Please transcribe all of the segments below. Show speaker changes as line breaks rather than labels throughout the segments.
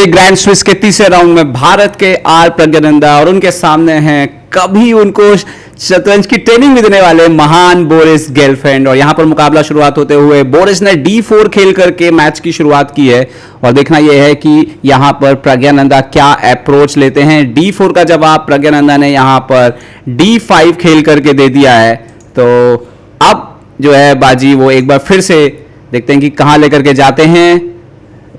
चलिए grand Swiss के तीसरे राउंड में भारत के आर प्रज्ञानंदा और उनके सामने हैं कभी उनको शतरंज की ट्रेनिंग भी देने वाले महान बोरिस गेलफैंड। और यहां पर मुकाबला शुरुआत होते हुए बोरिस ने D4 खेल करके मैच की शुरुआत की है और देखना यह है कि यहां पर प्रज्ञानंदा क्या अप्रोच लेते हैं। D4 का जवाब प्रज्ञानंदा ने यहां पर D5 खेल करके दे दिया है। तो अब जो है बाजी वो एक बार फिर से देखते हैं कि कहां लेकर के जाते हैं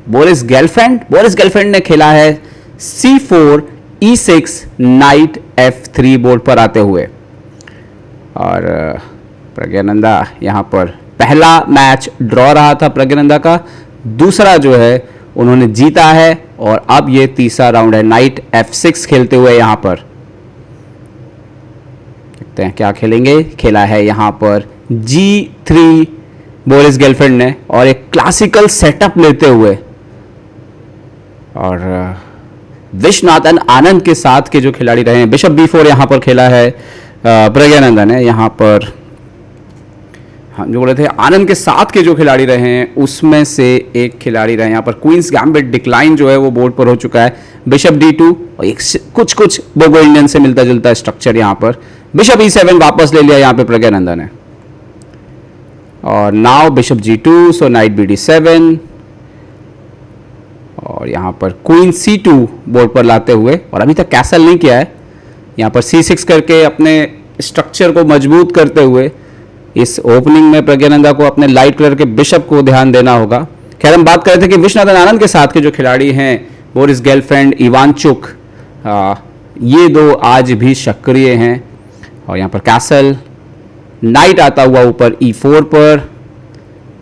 बोरिस गेलफैंड ने खेला है C4 E6 night F3 board पर आते हुए। और प्रज्ञानंदा यहां पर पहला मैच ड्रॉ रहा था प्रज्ञानंदा का, दूसरा जो है उन्होंने जीता है और अब ये तीसरा राउंड है नाइट F6 खेलते हुए। यहां पर देखते हैं क्या खेलेंगे। खेला है यहां पर G3 बोरिस गेलफैंड ने और एक क्लासिकल सेटअप लेते हुए। और विश्वनाथन आनंद के साथ के जो खिलाड़ी रहे हैं, बिशप B4 यहां पर खेला है प्रज्ञानंदा ने। यहां पर हम जो बोले थे आनंद के साथ के जो खिलाड़ी रहे हैं उसमें से एक खिलाड़ी रहे। यहां पर क्वींस गैम्बिट डिक्लाइन जो है वो बोर्ड पर हो चुका है। बिशप D2 और एक कुछ बोगो इंडियन से मिलता जुलता स्ट्रक्चर। यहां पर बिशप E7 वापस ले लिया यहां पे प्रज्ञानंदा ने। और नाउ बिशप G2, सो नाइट BD7 और यहां पर क्वीन C2 बोर्ड पर लाते हुए। और अभी तक कैसल नहीं किया है, यहां पर C6 करके अपने स्ट्रक्चर को मजबूत करते हुए इस ओपनिंग में प्रज्ञानंदा को अपने लाइट कलर के बिशप को ध्यान देना होगा। खैर हम बात कर रहे थे कि विश्वनाथन आनंद के साथ के जो खिलाड़ी हैं बोरिस गेलफैंड, इवानचुक, ये दो आज भी सक्रिय हैं। और यहां पर कैसल नाइट आता हुआ ऊपर E4 पर।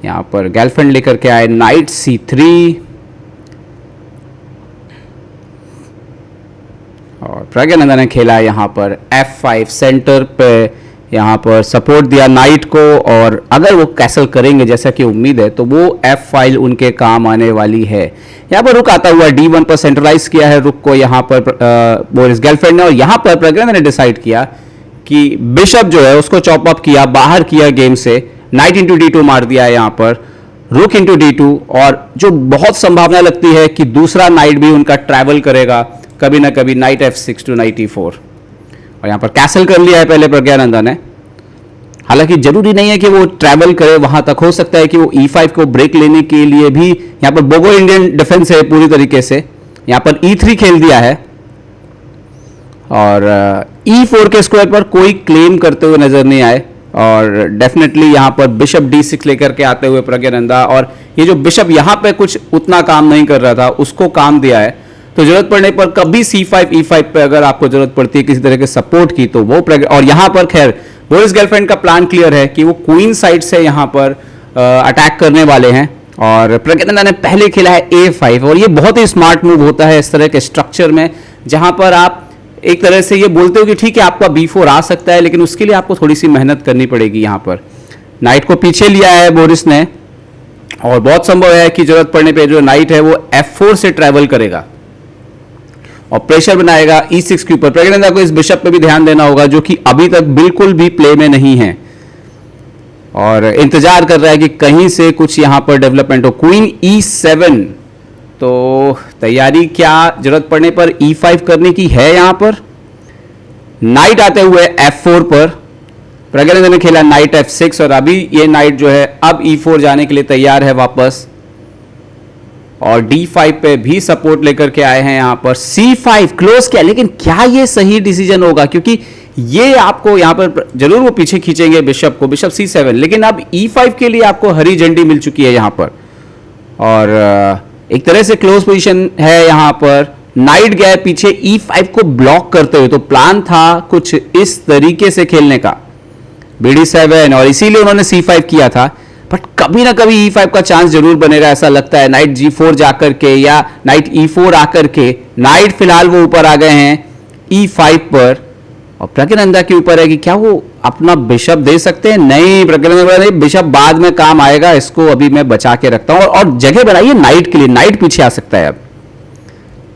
यहां पर गेलफैंड लेकर के आए नाइट C3 और प्रज्ञानंदा ने खेला यहां पर F5 सेंटर पे। यहां पर सपोर्ट दिया नाइट को और अगर वो कैसल करेंगे जैसा कि उम्मीद है तो वो F5 उनके काम आने वाली है। यहां पर रुक आता हुआ D1 पर सेंट्रलाइज किया है रुक को यहां पर बोरिस गेलफैंड ने। और यहां पर प्रज्ञानंदा ने डिसाइड किया कि बिशप जो है उसको चॉप अप किया, बाहर किया गेम से। नाइट इंटू D2 मार दिया है यहां पर, रुक इंटू D2 और जो बहुत संभावना लगती है कि दूसरा नाइट भी उनका ट्रैवल करेगा कभी ना कभी night F6 to night E4। और यहां पर कैसल कर लिया है पहले प्रज्ञानंदा ने। हालांकि जरूरी नहीं है कि वो ट्रैवल करे वहां तक, हो सकता है कि वो E5 को ब्रेक लेने के लिए भी यहां पर बोगो इंडियन डिफेंस है पूरी तरीके से। यहां पर E3 खेल दिया है और E4 के स्क्वायर पर कोई क्लेम करते हुए नजर नहीं आए। और डेफिनेटली यहां पर बिशप D6 लेकर के आते हुए प्रज्ञानंदा, और ये जो बिशप यहां पे कुछ उतना काम नहीं कर रहा था उसको काम दिया है। तो जरूरत पड़ने पर कभी C5 E5 पे अगर आपको जरूरत पड़ती है किसी तरह के सपोर्ट की तो वो और यहां पर खैर बोरिस गेलफैंड का प्लान क्लियर है कि वो क्वीन साइड से यहां पर अटैक करने वाले हैं। और प्रज्ञानंदा ने पहले खेला है A5 और ये बहुत ही स्मार्ट मूव होता है इस तरह के स्ट्रक्चर में जहां पर आप एक तरह से ये बोलते हो कि ठीक है आपका B4 आ सकता है लेकिन उसके लिए आपको थोड़ी सी मेहनत करनी पड़ेगी। यहां पर नाइट को पीछे लिया है बोरिस ने और बहुत संभव है कि जरूरत पड़ने पे जो नाइट है वो F4 से ट्रैवल करेगा और प्रेशर बनाएगा E6 के ऊपर। प्रज्ञानंदा को इस बिशप पे भी ध्यान देना होगा जो कि अभी तक बिल्कुल भी प्ले में नहीं है और इंतजार कर रहा है कि कहीं से कुछ यहां पर डेवलपमेंट हो। क्वीन E7, तो तैयारी क्या जरूरत पड़ने पर E5 करने की है। यहां पर नाइट आते हुए F4 पर प्रज्ञानंदा ने खेला नाइट F6 और अभी ये नाइट जो है अब E4 जाने के लिए तैयार है वापस। और D5 पे भी सपोर्ट लेकर के आए हैं। यहां पर C5 क्लोज किया, लेकिन क्या ये सही डिसीजन होगा क्योंकि ये आपको यहां पर जरूर वो पीछे खींचेंगे बिशप को, बिशप C7, लेकिन अब E5 के लिए आपको हरी झंडी मिल चुकी है यहां पर और एक तरह से क्लोज पोजीशन है। यहां पर नाइट गया पीछे E5 को ब्लॉक करते हुए, तो प्लान था कुछ इस तरीके से खेलने का BD7 और इसीलिए उन्होंने C5 किया था। बट कभी ना कभी E5 का चांस जरूर बनेगा ऐसा लगता है, नाइट G4 जाकर के या नाइट E4 आकर के। नाइट फिलहाल वो ऊपर आ गए हैं E5 पर और प्रज्ञानंदा के ऊपर है कि क्या वो अपना बिशप दे सकते हैं। नहीं, प्रज्ञानंदा नहीं, बिशप बाद में काम आएगा, इसको अभी मैं बचा के रखता हूं और जगह बनाइए नाइट के लिए। नाइट पीछे आ सकता है अब।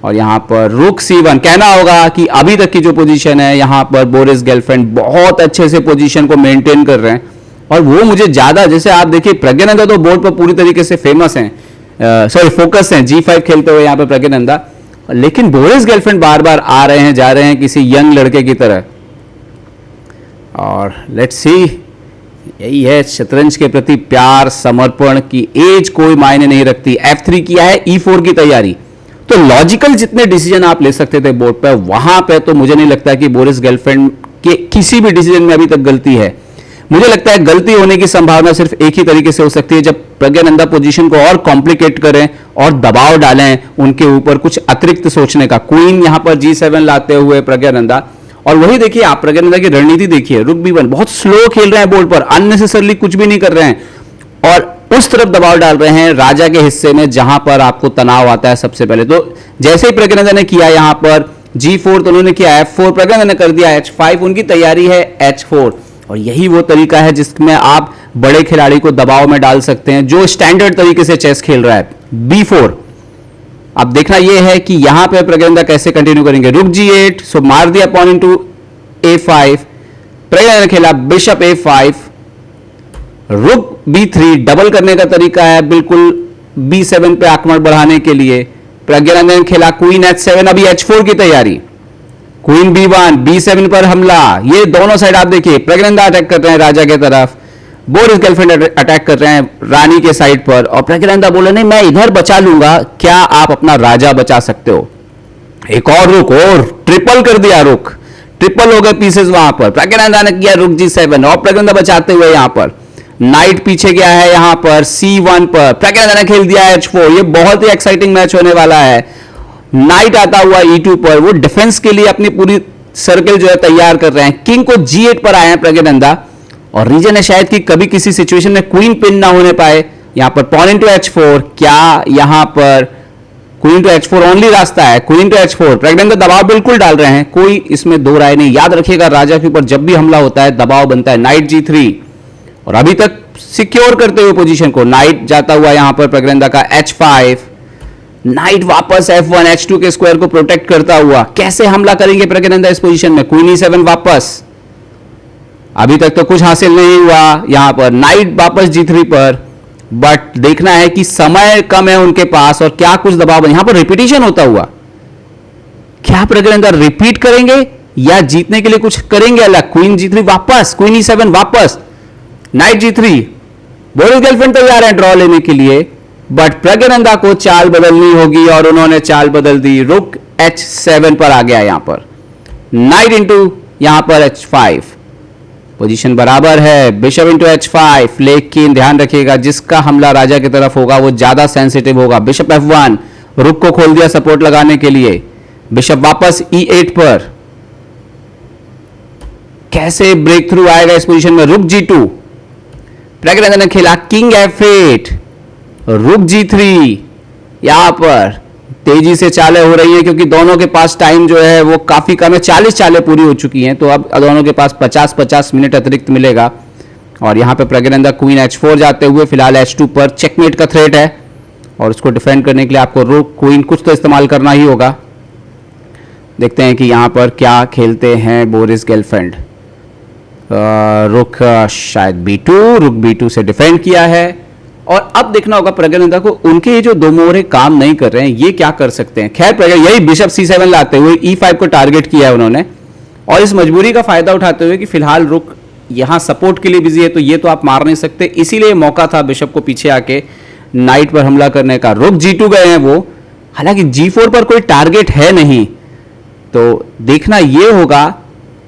और यहां पर रुक C1 कहना होगा कि अभी तक की जो पोजीशन है यहां पर बोरिस गेलफैंड बहुत अच्छे से पोजीशन को मेंटेन कर रहे हैं और वो मुझे ज्यादा, जैसे आप देखिए प्रज्ञानंदा तो बोर्ड पर पूरी तरीके से फेमस हैं सॉरी फोकस हैं G5 खेलते हुए यहाँ पे प्रज्ञानंदा, लेकिन बोरिस गेलफैंड बार बार आ रहे हैं जा रहे हैं किसी यंग लड़के की तरह। और लेट्स सी, यही है शतरंज के प्रति प्यार, समर्पण की एज कोई मायने नहीं रखती। F3 किया है, E4 की तैयारी। तो लॉजिकल जितने डिसीजन आप ले सकते थे बोर्ड पर, वहां पे तो मुझे नहीं लगता कि बोरिस गेलफैंड के किसी भी डिसीजन में अभी तक गलती है। मुझे लगता है गलती होने की संभावना सिर्फ एक ही तरीके से हो सकती है, जब प्रज्ञानंदा पोजीशन को और कॉम्प्लिकेट करें और दबाव डालें उनके ऊपर कुछ अतिरिक्त सोचने का। क्वीन यहां पर G7 लाते हुए प्रज्ञानंदा, और वही देखिए आप प्रज्ञानंदा की रणनीति देखिए, रुक B1 बहुत स्लो खेल रहे हैं बोर्ड पर, अननेसेसरली कुछ भी नहीं कर रहे हैं और उस तरफ दबाव डाल रहे हैं राजा के हिस्से में जहां पर आपको तनाव आता है सबसे पहले। तो जैसे ही प्रज्ञानंदा ने किया यहां पर G4 तो उन्होंने किया F4, प्रज्ञानंदा ने कर दिया H5, उनकी तैयारी है H4। और यही वो तरीका है जिसमें आप बड़े खिलाड़ी को दबाव में डाल सकते हैं, जो स्टैंडर्ड तरीके से चेस खेल रहा है। B4 अब देखना यह है कि यहां पे प्रज्ञानंदा कैसे कंटिन्यू करेंगे। रुक G8, सो मार दिया पॉन इनटू A5, प्रज्ञानंदा ने खेला बिशप A5, रुक B3, डबल करने का तरीका है बिल्कुल B7 पे आक्रमण बढ़ाने के लिए। प्रज्ञानंदा ने खेला क्वीन H7, अभी H4 की तैयारी, क्वीन B1, B7 पर हमला। ये दोनों साइड आप देखिए, प्रज्ञानंदा अटैक कर रहे हैं राजा की तरफ, बोरिस गेलफैंड अटैक कर रहे हैं रानी के साइड पर, और प्रज्ञानंदा बोले नहीं मैं इधर बचा लूंगा। क्या आप अपना राजा बचा सकते हो? एक और रुक, और ट्रिपल कर दिया रुक, ट्रिपल हो गए पीसेस वहां पर। प्रज्ञानंदा ने किया रुक G7 और प्रज्ञानंदा बचाते हुए यहां पर नाइट पीछे गया है यहां पर C1 पर, प्रज्ञानंदा ने खेल दिया H4। ये बहुत ही एक्साइटिंग मैच होने वाला है। नाइट आता हुआ E2 पर, वो डिफेंस के लिए अपनी पूरी सर्कल जो है तैयार कर रहे हैं। किंग को G8 पर आए हैं प्रज्ञानंदा, और रीजन है शायद कि कभी किसी सिचुएशन में क्वीन पिन ना होने पाए। यहां पर पॉन इनटू H4, क्या यहां पर क्वीन टू H4 ओनली रास्ता है? क्वीन टू H4, प्रज्ञानंदा दबाव बिल्कुल डाल रहे हैं, कोई इसमें दो राय नहीं। याद रखिएगा राजा के ऊपर जब भी हमला होता है दबाव बनता है। नाइट G3, और अभी तक सिक्योर करते हुए पोजीशन को। नाइट जाता हुआ यहां पर प्रज्ञानंदा का H5, नाइट वापस F1, H2 के स्क्वायर को प्रोटेक्ट करता हुआ। कैसे हमला करेंगे प्रज्ञानंदा इस पोजीशन में? क्वीन E7 वापस, अभी तक तो कुछ हासिल नहीं हुआ। यहां पर नाइट वापस G3 पर, बट देखना है कि समय कम है उनके पास और क्या कुछ दबाव। यहां पर रिपीटिशन होता हुआ, क्या प्रज्ञानंदा रिपीट करेंगे या जीतने के लिए कुछ करेंगे अलग? क्वीन G3 वापस, क्वीन E7 वापस, नाइट G3। बोरिस गेलफैंड तैयार है ड्रॉ लेने के लिए, बट प्रज्ञानंदा को चाल बदलनी होगी और उन्होंने चाल बदल दी। रुक H7 पर आ गया यहां पर, नाइट इंटू यहां पर H5, पोजीशन बराबर है। बिशप इंटू H5, लेकिन ध्यान रखिएगा जिसका हमला राजा की तरफ होगा वो ज्यादा सेंसिटिव होगा। बिशप F1, रुक को खोल दिया सपोर्ट लगाने के लिए। बिशप वापस E8 पर, कैसे ब्रेक थ्रू आएगा इस पोजीशन में? रुक G2, प्रज्ञानंदा ने खेला किंग F8, रुक G3। यहां पर तेजी से चालें हो रही है क्योंकि दोनों के पास टाइम जो है वो काफी कम है, 40 चालें पूरी हो चुकी हैं, तो अब दोनों के पास 50-50 मिनट अतिरिक्त मिलेगा। और यहां पे प्रज्ञानंदा क्वीन H4 जाते हुए फिलहाल H2 पर चेकमेट का थ्रेट है, और उसको डिफेंड करने के लिए आपको रुक क्वीन कुछ तो इस्तेमाल करना ही होगा। देखते हैं कि यहां पर क्या खेलते हैं बोरिस गेलफैंड। रुक शायद B2, रुक B2 से डिफेंड किया है, और अब देखना होगा प्रज्ञानंदा को उनके ये जो दो मोहरे काम नहीं कर रहे हैं ये क्या कर सकते हैं। खैर प्रज्ञा यही बिशप C7 लाते हुए E5 को टारगेट किया है उन्होंने, और इस मजबूरी का फायदा उठाते हुए कि फिलहाल रुक यहां सपोर्ट के लिए बिजी है, तो ये तो आप मार नहीं सकते, इसीलिए मौका था बिशप को पीछे आके नाइट पर हमला करने का। रुक G2 गए हैं वो, हालांकि G4 पर कोई टारगेट है नहीं, तो देखना ये होगा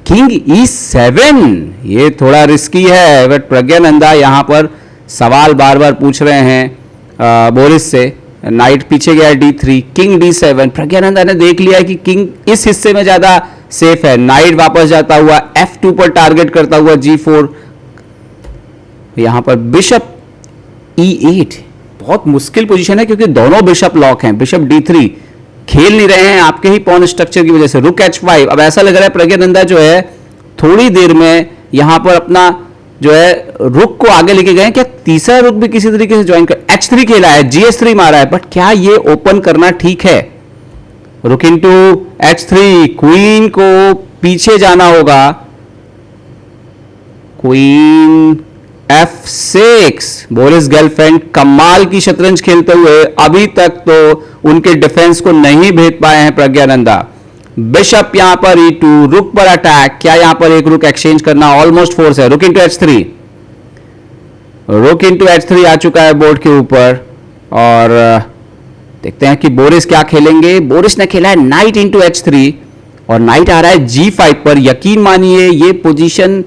किंग E7, ये थोड़ा रिस्की है। बट प्रज्ञानंदा यहां पर सवाल बार बार पूछ रहे हैं बोरिस से। नाइट पीछे गया D3, किंग D7, प्रज्ञानंदा ने देख लिया कि किंग इस हिस्से में ज्यादा सेफ है। नाइट वापस जाता हुआ F2 पर टारगेट करता हुआ G4, यहां पर बिशप E8, बहुत मुश्किल पोजीशन है क्योंकि दोनों बिशप लॉक हैं। बिशप D3 खेल नहीं रहे हैं आपके ही पॉन स्ट्रक्चर की वजह से। रुक H5, अब ऐसा लग रहा है प्रज्ञानंदा जो है थोड़ी देर में यहां पर अपना जो है रुक को आगे लेके गए। क्या तीसरा रुक भी किसी तरीके से ज्वाइन कर? H3 खेला है, GS3 मारा है, बट क्या ये ओपन करना ठीक है? रुक इंटू H3, क्वीन को पीछे जाना होगा। Queen F6। बोरिस गेलफैंड कमाल की शतरंज खेलते हुए अभी तक तो उनके डिफेंस को नहीं भेद पाए हैं प्रज्ञानंदा। बिशप यहां पर E2, रुक पर अटैक, क्या यहां पर एक रुक एक्सचेंज करना ऑलमोस्ट फोर्स है। रुक इंटू H3, रुक इंटू H3 आ चुका है बोर्ड के ऊपर। और देखते हैं कि बोरिस क्या खेलेंगे। बोरिस ने खेला है नाइट इंटू H3 और नाइट आ रहा है G5 पर। यकीन मानिए ये पोजीशन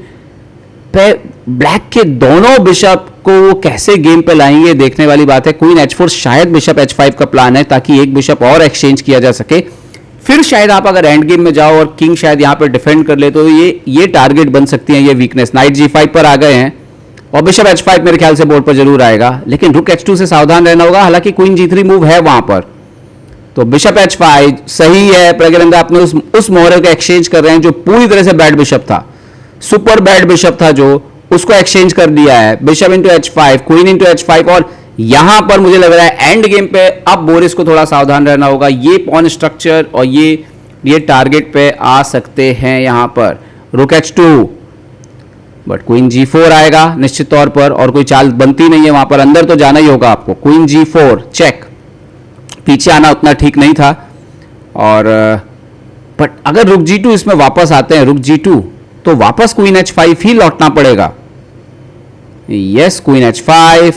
पे ब्लैक के दोनों बिशप को वो कैसे गेम पे लाएंगे देखने वाली बात है। क्वीन H4, शायद बिशप H5 का प्लान है ताकि एक बिशप और एक्सचेंज किया जा सके, फिर शायद आप अगर एंड गेम में जाओ और किंग शायद यहां पर डिफेंड कर ले तो ये टारगेट बन सकती है ये वीकनेस। नाइट G5 पर आ गए हैं और बिशप H5 मेरे ख्याल से बोर्ड पर जरूर आएगा, लेकिन रुक H2 से सावधान रहना होगा। हालांकि क्वीन G3 मूव है वहां पर, तो बिशप H5 सही है। प्रज्ञानंदा अपने उस मोहरे को एक्सचेंज कर रहे हैं जो पूरी तरह से बैड बिशप था, सुपर बैड बिशप था, जो उसको एक्सचेंज कर दिया है। Bishop into H5, queen into H5 और यहां पर मुझे लग रहा है एंड गेम पे अब बोरिस को थोड़ा सावधान रहना होगा। ये पॉन स्ट्रक्चर और ये टारगेट पे आ सकते हैं यहां पर। रुक H2, बट क्वीन G4 आएगा निश्चित तौर पर और कोई चाल बनती नहीं है वहां पर, अंदर तो जाना ही होगा आपको। क्वीन G4 चेक, पीछे आना उतना ठीक नहीं था। और बट अगर रुक G2 इसमें वापस आते हैं, रुक G2 तो वापस क्वीन H5 ही लौटना पड़ेगा। यस, क्वीन H5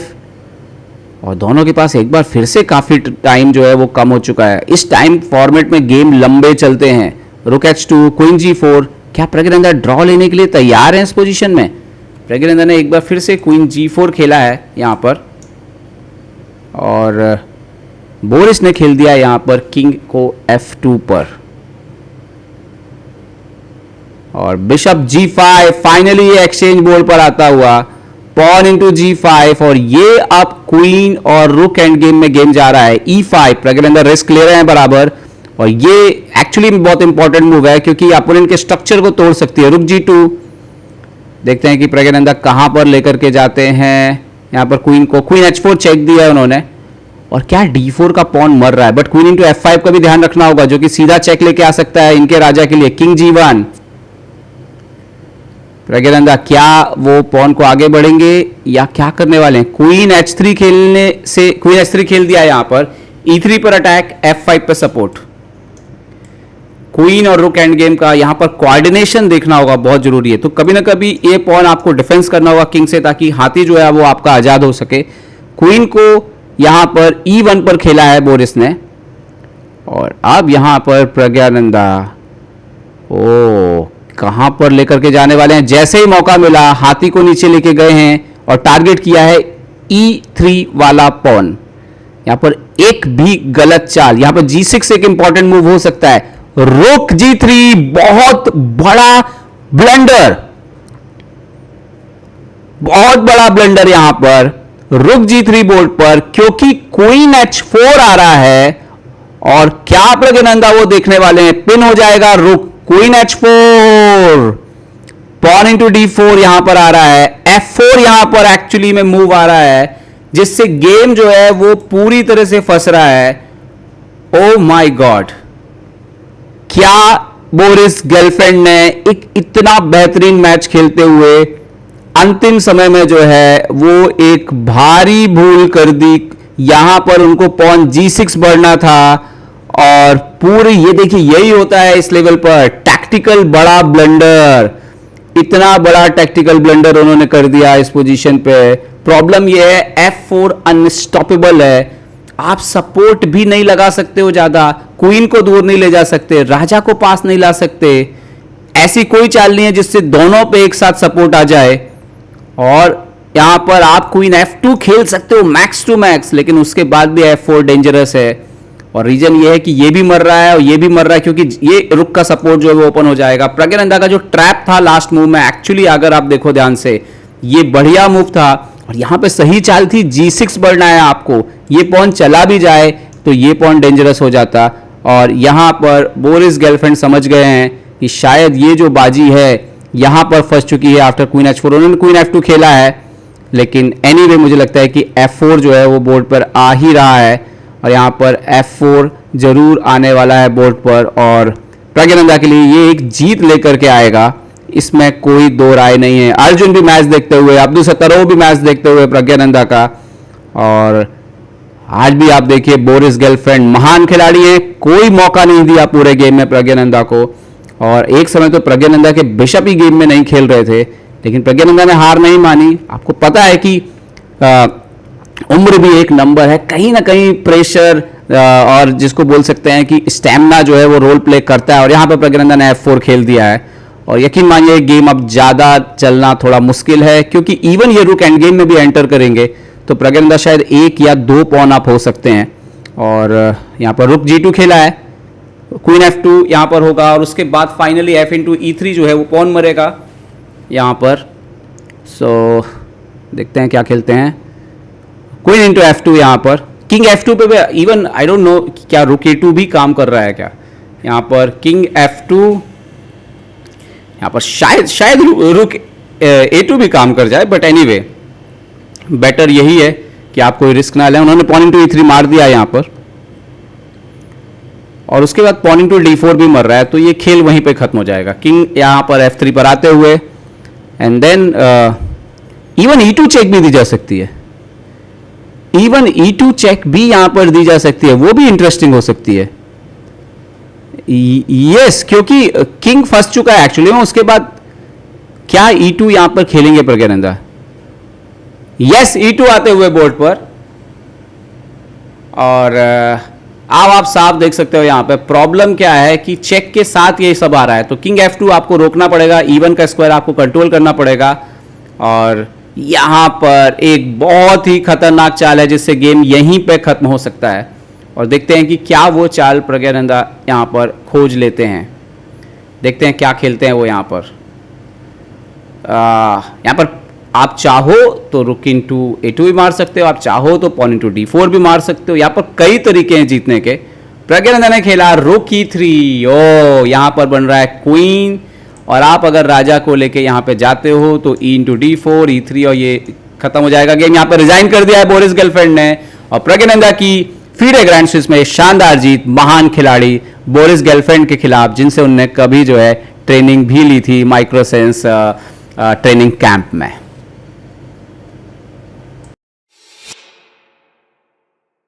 और दोनों के पास एक बार फिर से काफी टाइम जो है वो कम हो चुका है। इस टाइम फॉर्मेट में गेम लंबे चलते हैं। रुक H2, क्वीन G4, क्या प्रज्ञानंदा ड्रॉ लेने के लिए तैयार हैं इस पोजीशन में? प्रज्ञानंदा ने एक बार फिर से क्वीन G4 खेला है यहां पर और बोरिस ने खेल दिया यहां पर किंग को F2 पर और बिशप G5 फाइनली ये एक्सचेंज बोर्ड पर आता हुआ। पॉन इंटू G5 और ये अब क्वीन और रुक एंड गेम में गेम जा रहा है। E5 प्रज्ञानंदा रिस्क ले रहे हैं बराबर और ये एक्चुअली बहुत इंपॉर्टेंट मूव है क्योंकि अपोनेंट के स्ट्रक्चर को तोड़ सकती है। रुक G2, देखते हैं कि प्रज्ञानंदा कहां पर लेकर के जाते हैं यहां पर क्वीन को। क्वीन H4 चेक दिया है उन्होंने और क्या D4 का पॉन मर रहा है, बट क्वीन इंटू F5 का भी ध्यान रखना होगा जो कि सीधा चेक लेके आ सकता है इनके राजा के लिए। किंग G1, प्रज्ञानंदा क्या वो पॉन को आगे बढ़ेंगे या क्या करने वाले हैं? क्वीन H3 खेलने से क्वीन H3 खेल दिया यहां पर। E3 पर अटैक, F5 पर सपोर्ट। क्वीन और रुक एंड गेम का यहां पर कोऑर्डिनेशन देखना होगा, बहुत जरूरी है। तो कभी ना कभी ये पॉन आपको डिफेंस करना होगा किंग से ताकि हाथी जो है वो आपका आजाद हो सके। क्वीन को यहां पर E1 पर खेला है बोरिस ने और अब यहां पर प्रज्ञानंदा कहां पर लेकर के जाने वाले हैं? जैसे ही मौका मिला हाथी को नीचे लेके गए हैं और टारगेट किया है E3 वाला पॉन। यहां पर एक भी गलत चाल, यहां पर G6 एक इंपॉर्टेंट मूव हो सकता है। रुक G3 बहुत बड़ा ब्लंडर, बहुत बड़ा ब्लंडर यहां पर रुक G3 बोर्ड पर क्योंकि क्वीन H4 आ रहा है और क्या प्रज्ञानंदा वो देखने वाले हैं? पिन हो जाएगा रुक। Queen H4, pawn into D4 यहां पर आ रहा है। F4 यहां पर एक्चुअली में मूव आ रहा है जिससे गेम जो है वो पूरी तरह से फंस रहा है। ओ माय गॉड, क्या बोरिस गेलफैंड ने एक इतना बेहतरीन मैच खेलते हुए अंतिम समय में जो है वो एक भारी भूल कर दी। यहां पर उनको पॉन G6 बढ़ना था और पूरी ये देखिए यही होता है इस लेवल पर, टैक्टिकल बड़ा ब्लंडर, इतना बड़ा टैक्टिकल ब्लंडर उन्होंने कर दिया इस पोजीशन पे। प्रॉब्लम ये है F4 अनस्टॉपेबल है, आप सपोर्ट भी नहीं लगा सकते हो ज्यादा, क्वीन को दूर नहीं ले जा सकते, राजा को पास नहीं ला सकते, ऐसी कोई चाल नहीं है जिससे दोनों पे एक साथ सपोर्ट आ जाए। और यहां पर आप क्वीन F2 खेल सकते हो मैक्स टू मैक्स, लेकिन उसके बाद भी F4 डेंजरस है और रीजन ये है कि ये भी मर रहा है और ये भी मर रहा है क्योंकि ये रुक का सपोर्ट जो है वो ओपन हो जाएगा। प्रज्ञानंदा का जो ट्रैप था लास्ट मूव में, एक्चुअली अगर आप देखो ध्यान से ये बढ़िया मूव था और यहां पे सही चाल थी G6 बढ़ना है आपको, ये पॉन चला भी जाए तो ये पॉन डेंजरस हो जाता। और यहां पर बोरिस गेलफैंड समझ गए हैं कि शायद ये जो बाजी है यहां पर फंस चुकी है आफ्टर क्वीन H4। उन्होंने क्वीन F2 खेला है लेकिन एनीवे मुझे लगता है कि F4 जो है वो बोर्ड पर आ ही रहा है और यहां पर F4 जरूर आने वाला है बोर्ड पर और प्रज्ञानंदा के लिए ये एक जीत लेकर के आएगा। इसमें कोई दो राय नहीं है। अर्जुन भी मैच देखते हुए, अब्दुल सत्तारोव भी मैच देखते हुए प्रज्ञानंदा का, और आज भी आप देखिए बोरिस गेलफैंड महान खिलाड़ी हैं, कोई मौका नहीं दिया पूरे गेम में प्रज्ञानंदा को। और एक समय तो प्रज्ञानंदा के बिशप ही गेम में नहीं खेल रहे थे, लेकिन प्रज्ञानंदा ने हार नहीं मानी। आपको पता है कि उम्र भी एक नंबर है, कहीं ना कहीं प्रेशर और जिसको बोल सकते हैं कि स्टैमिना जो है वो रोल प्ले करता है, और यहाँ पर प्रज्ञानंदा ने F4 खेल दिया है। और यकीन मानिए गेम अब ज़्यादा चलना थोड़ा मुश्किल है, क्योंकि इवन ये रुक एंड गेम में भी एंटर करेंगे तो प्रज्ञानंदा शायद 1 या 2 पॉन अप हो सकते हैं। और यहाँ पर रुक G2 खेला है, क्वीन F2 यहाँ पर होगा, और उसके बाद फाइनली F/E3 जो है वो पॉन मरेगा यहाँ पर। सो देखते हैं क्या खेलते हैं। क्वीन F2 यहाँ पर, किंग F2 पे भी इवन आई डोंट नो क्या रुक A2 भी काम कर रहा है क्या। यहाँ पर किंग F2, यहाँ पर शायद रुक A2 भी काम कर जाए, बट एनीवे बेटर यही है कि आप कोई रिस्क ना लें। उन्होंने पॉन E3 मार दिया यहाँ पर, और उसके बाद पॉन D4 भी मर रहा है, तो ये खेल वहीं पे खत्म हो जाएगा। किंग यहाँ पर F3 पर आते हुए, and then even E2 check भी दी जा सकती है, इवन E2 चेक भी यहां पर दी जा सकती है, वो भी इंटरेस्टिंग हो सकती है। यस, क्योंकि किंग फंस चुका है एक्चुअली। उसके बाद क्या E2 यहां पर खेलेंगे प्रज्ञानंदा? यस, E2 आते हुए बोर्ड पर, और अब आप साफ देख सकते हो यहां पे प्रॉब्लम क्या है कि चेक के साथ ये सब आ रहा है, तो किंग F2 आपको रोकना पड़ेगा, इवन का स्क्वायर आपको कंट्रोल करना पड़ेगा। और यहां पर एक बहुत ही खतरनाक चाल है जिससे गेम यहीं पे खत्म हो सकता है, और देखते हैं कि क्या वो चाल प्रज्ञानंदा यहां पर खोज लेते हैं। देखते हैं क्या खेलते हैं वो यहां पर। यहां पर आप चाहो तो रुक A2 भी मार सकते हो, आप चाहो तो पॉन D4 भी मार सकते हो। यहां पर कई तरीके हैं जीतने के। प्रज्ञानंदा ने खेला रुक E3, ओ यहां पर बन रहा है क्वीन, और आप अगर राजा को लेके यहाँ पे जाते हो तो E/D4 E3, और ये खत्म हो जाएगा गेम। यहाँ पे रिजाइन कर दिया है बोरिस गेलफैंड ने, और प्रज्ञानंदा की FIDE ग्रैंड स्विस में शानदार जीत महान खिलाड़ी बोरिस गेलफैंड के खिलाफ, जिनसे उनने कभी जो है ट्रेनिंग भी ली थी माइक्रोसेंस ट्रेनिंग कैंप में।